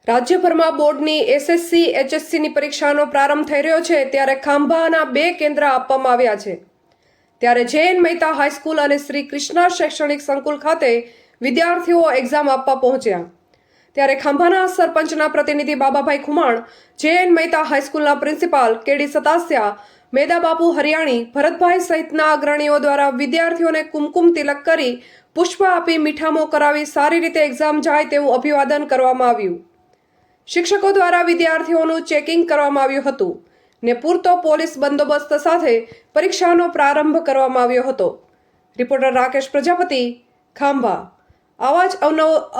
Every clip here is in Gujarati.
રાજ્યભરમાં બોર્ડની એસએસસી એચએસસીની પરીક્ષાનો પ્રારંભ થઈ રહ્યો છે ત્યારે ખાંભાના 2 કેન્દ્ર આપવામાં આવ્યા છે। ત્યારે જૈન મહેતા હાઈસ્કૂલ અને શ્રી કૃષ્ણા શૈક્ષણિક સંકુલ ખાતે વિદ્યાર્થીઓ એક્ઝામ આપવા પહોંચ્યા। ત્યારે ખાંભાના સરપંચના પ્રતિનિધિ બાબાભાઈ ખુમાણ, જૈન મહેતા હાઈસ્કૂલના પ્રિન્સિપાલ કેડી સતાસિયા, મેદાબાપુ હરિયાણી, ભરતભાઈ સહિતના અગ્રણીઓ દ્વારા વિદ્યાર્થીઓને કુમકુમ તિલક કરી પુષ્પ આપી મીઠામો કરાવી સારી રીતે એક્ઝામ જાય તેવું અભિવાદન કરવામાં આવ્યું। શિક્ષકો દ્વારા વિદ્યાર્થીઓનું ચેકિંગ કરવામાં આવ્યું હતું ને પૂરતો પોલીસ બંદોબસ્ત સાથે પરીક્ષાનો પ્રારંભ કરવામાં આવ્યો હતો। રિપોર્ટર રાકેશ પ્રજાપતિ, ખાંભા। આવા જ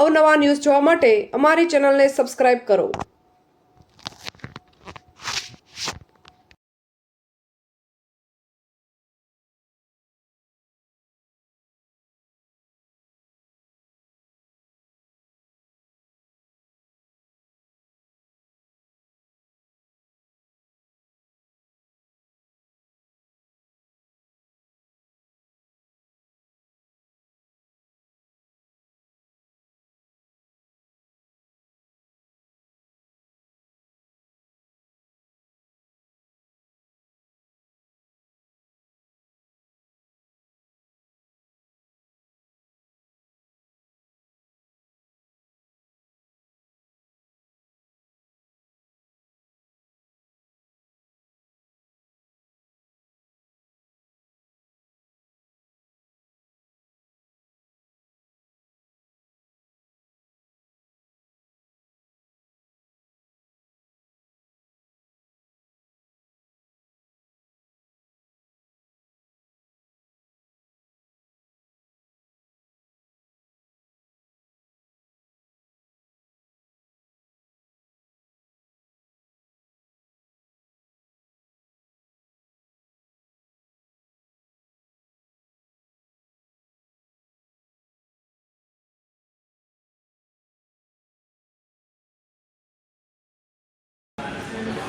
અવનવા ન્યૂઝ જોવા માટે અમારી ચેનલને સબસ્ક્રાઇબ કરો।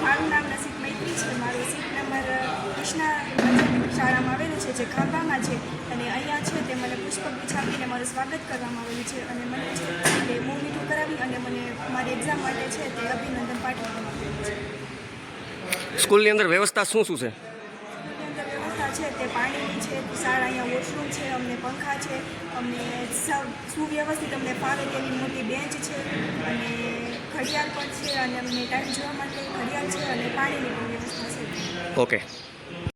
મારું નામ નસીબ મૈત્રી છે। મારું સીટ નંબર કૃષ્ણા શાળામાં આવેલું છે, જે ખાંભામાં છે। અને અહીંયા છે તે મને પુષ્પગુચ્છ આપીને મારું સ્વાગત કરવામાં આવેલું છે અને મને છે તે મોં મીઠું કરાવી અને મને મારી એક્ઝામ માટે છે તે અભિનંદન પાઠવવામાં આવેલું છે। સ્કૂલની અંદર વ્યવસ્થા શું છે? સ્કૂલની અંદર વ્યવસ્થા છે તે પાણીની છે, શાળા અહીંયા વોશરૂમ છે, અમને પંખા છે, અમને સુવ્યવસ્થિત અમને ફાવે તેવી મોટી બેન્ચ છે અને ઘડિયાળ પણ છે અને અમને ટાઈમ જોવા માટે ઘડિયાળ છે અને પાણીની પણ વ્યવસ્થા છે। ઓકે।